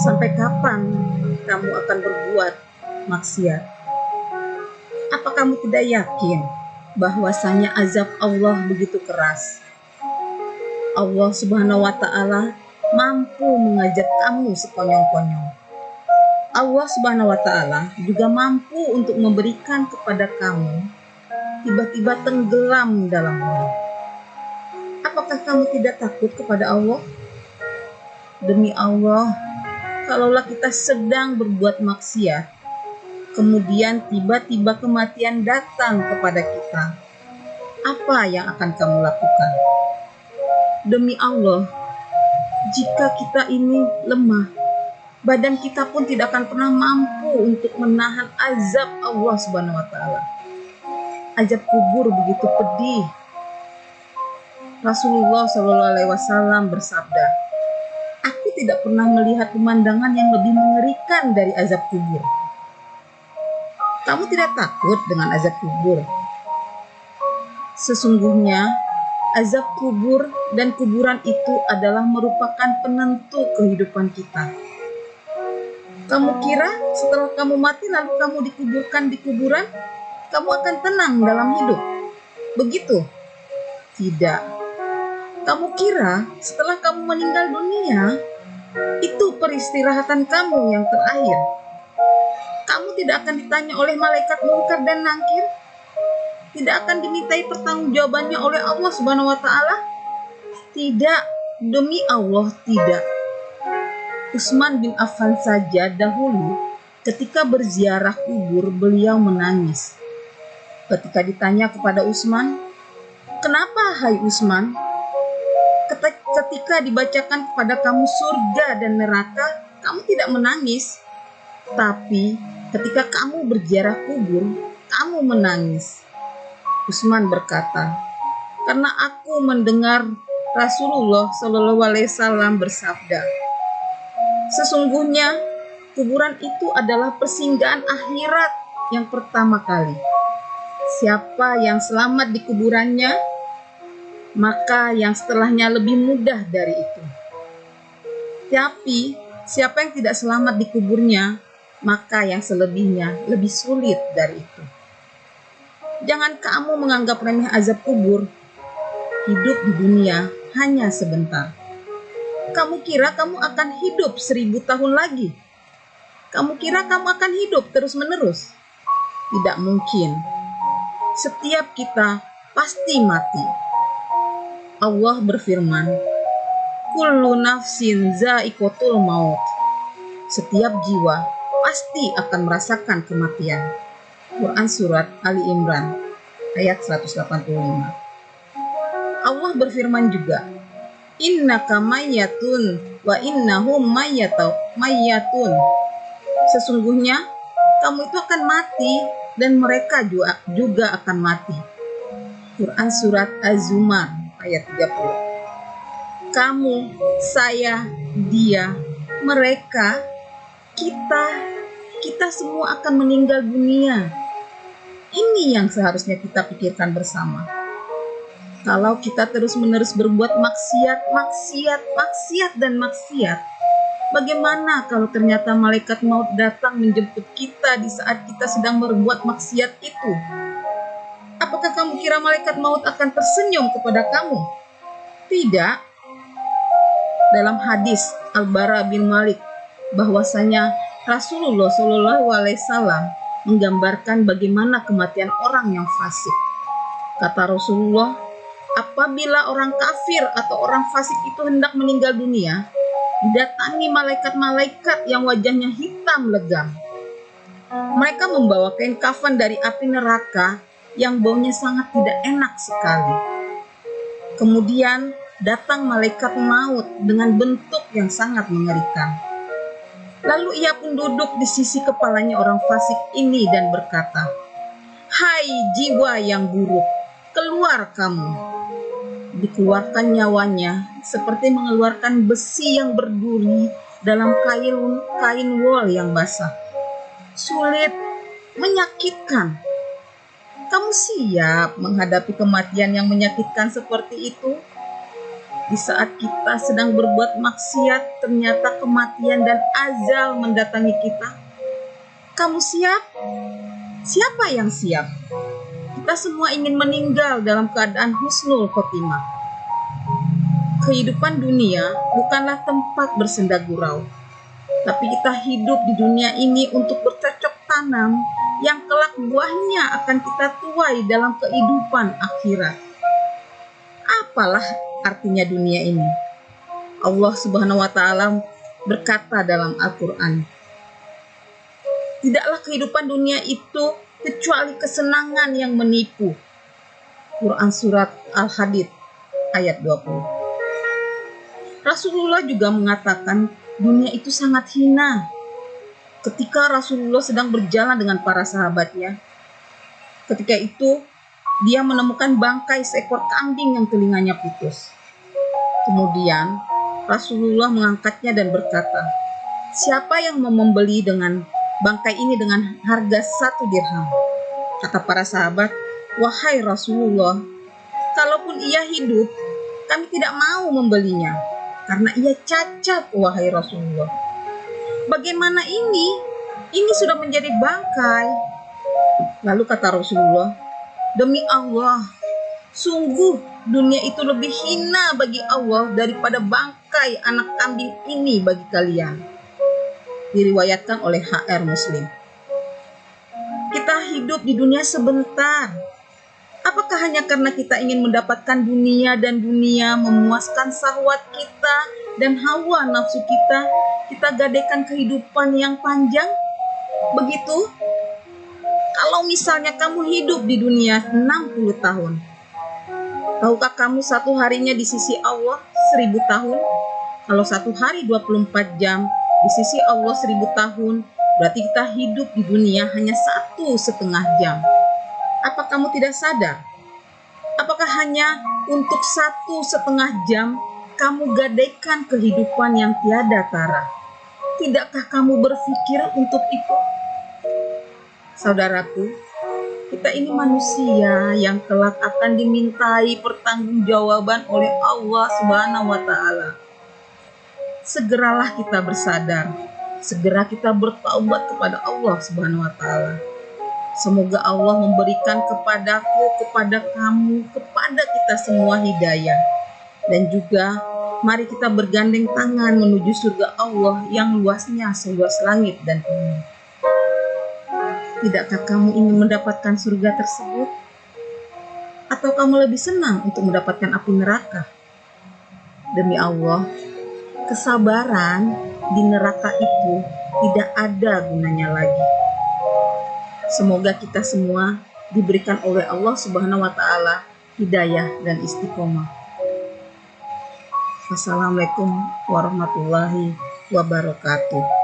Sampai kapan kamu akan berbuat maksiat? Apa kamu tidak yakin bahwasanya azab Allah begitu keras? Allah Subhanahu wa Ta'ala mampu mengajak kamu sekonyong-konyong. Allah Subhanahu wa Ta'ala juga mampu untuk memberikan kepada kamu tiba-tiba tenggelam dalam bumi. Apakah kamu tidak takut kepada Allah? Demi Allah, kalaulah kita sedang berbuat maksiat, kemudian tiba-tiba kematian datang kepada kita, apa yang akan kamu lakukan? Demi Allah, jika kita ini lemah, badan kita pun tidak akan pernah mampu untuk menahan azab Allah Subhanahu wa Ta'ala. Azab kubur begitu pedih. Rasulullah SAW bersabda, "Aku tidak pernah melihat pemandangan yang lebih mengerikan dari azab kubur." Kamu tidak takut dengan azab kubur? Sesungguhnya azab kubur dan kuburan itu adalah merupakan penentu kehidupan kita. Kamu kira setelah kamu mati lalu kamu dikuburkan di kuburan, kamu akan tenang dalam hidup? Begitu? Tidak. Kamu kira setelah kamu meninggal dunia, itu peristirahatan kamu yang terakhir? Kamu tidak akan ditanya oleh malaikat Munkar dan Nakir? Tidak akan dimintai pertanggungjawabannya oleh Allah Subhanahu wa Ta'ala? Tidak, demi Allah tidak. Utsman bin Affan saja dahulu ketika berziarah kubur beliau menangis. Ketika ditanya kepada Utsman, "Kenapa hai Utsman? Ketika dibacakan kepada kamu surga dan neraka, kamu tidak menangis. Tapi ketika kamu berziarah kubur, kamu menangis." Utsman berkata, "Karena aku mendengar Rasulullah SAW bersabda, sesungguhnya kuburan itu adalah persinggahan akhirat yang pertama kali. Siapa yang selamat di kuburannya, maka yang setelahnya lebih mudah dari itu. Tapi siapa yang tidak selamat di kuburnya, maka yang selebihnya lebih sulit dari itu." Jangan kamu menganggap remeh azab kubur. Hidup di dunia hanya sebentar. Kamu kira kamu akan hidup 1000 tahun lagi? Kamu kira kamu akan hidup terus-menerus? Tidak mungkin. Setiap kita pasti mati. Allah berfirman, "Kullu nafsin za'iqatul maut." Setiap jiwa pasti akan merasakan kematian. Quran Surat Ali Imran ayat 185. Allah berfirman juga, "Innaka mayyatun wa innahum mayyatun." Sesungguhnya kamu itu akan mati dan mereka juga akan mati. Quran Surat Az-Zumar ayat 30. Kamu, saya, dia, mereka, kita semua akan meninggal dunia. Ini yang seharusnya kita pikirkan bersama. Kalau kita terus-menerus berbuat maksiat, bagaimana kalau ternyata malaikat maut datang menjemput kita di saat kita sedang berbuat maksiat itu? Apakah kamu kira malaikat maut akan tersenyum kepada kamu? Tidak. Dalam hadis Al-Bara bin Malik, bahwasanya Rasulullah SAW menggambarkan bagaimana kematian orang yang fasik. Kata Rasulullah, apabila orang kafir atau orang fasik itu hendak meninggal dunia, didatangi malaikat-malaikat yang wajahnya hitam legam. Mereka membawa kain kafan dari api neraka yang baunya sangat tidak enak sekali. Kemudian datang malaikat maut dengan bentuk yang sangat mengerikan. Lalu ia pun duduk di sisi kepalanya orang fasik ini dan berkata, "Hai jiwa yang buruk, keluar kamu." Dikeluarkan nyawanya seperti mengeluarkan besi yang berduri dalam kain wol yang basah. Sulit, menyakitkan. Kamu siap menghadapi kematian yang menyakitkan seperti itu? Di saat kita sedang berbuat maksiat, ternyata kematian dan ajal mendatangi kita. Kamu siap? Siapa yang siap? Kita semua ingin meninggal dalam keadaan husnul khotimah. Kehidupan dunia bukanlah tempat bersenda gurau, tapi kita hidup di dunia ini untuk bercocok tanam yang kelak buahnya akan kita tuai dalam kehidupan akhirat. Apalah artinya dunia ini? Allah Subhanahu wa Ta'ala berkata dalam Al-Quran, tidaklah kehidupan dunia itu kecuali kesenangan yang menipu. Quran Surat Al-Hadid ayat 20. Rasulullah juga mengatakan dunia itu sangat hina. Ketika Rasulullah sedang berjalan dengan para sahabatnya, ketika itu dia menemukan bangkai seekor kambing yang telinganya putus. Kemudian Rasulullah mengangkatnya dan berkata, siapa yang mau membeli dengan bangkai ini dengan harga 1 dirham? Kata para sahabat, wahai Rasulullah, kalaupun ia hidup, kami tidak mau membelinya, karena ia cacat, wahai Rasulullah. Bagaimana ini? Ini sudah menjadi bangkai. Lalu kata Rasulullah, demi Allah, sungguh dunia itu lebih hina bagi Allah daripada bangkai anak kambing ini bagi kalian. Diriwayatkan oleh HR Muslim. Kita hidup di dunia sebentar. Apakah hanya karena kita ingin mendapatkan dunia dan dunia memuaskan syahwat kita dan hawa nafsu kita gadaikan kehidupan yang panjang? Begitu? Kalau misalnya kamu hidup di dunia 60 tahun, tahukah kamu satu harinya di sisi Allah 1000 tahun? Kalau satu hari 24 jam, di sisi Allah 1000 tahun, berarti kita hidup di dunia hanya 1,5 jam. Apa kamu tidak sadar? Apakah hanya untuk 1,5 jam kamu gadaikan kehidupan yang tiada tara? Tidakkah kamu berpikir untuk itu? Saudaraku, kita ini manusia yang kelak akan dimintai pertanggungjawaban oleh Allah Subhanahu wa Ta'ala. Segeralah kita bersadar, segera kita bertaubat kepada Allah Subhanahu wa Ta'ala. Semoga Allah memberikan kepadaku, kepada kamu, kepada kita semua hidayah. Dan juga mari kita bergandeng tangan menuju surga Allah yang luasnya seluas langit dan bumi. Tidakkah kamu ingin mendapatkan surga tersebut? Atau kamu lebih senang untuk mendapatkan api neraka? Demi Allah, kesabaran di neraka itu tidak ada gunanya lagi. Semoga kita semua diberikan oleh Allah Subhanahu wa Ta'ala hidayah dan istiqomah. Wassalamualaikum warahmatullahi wabarakatuh.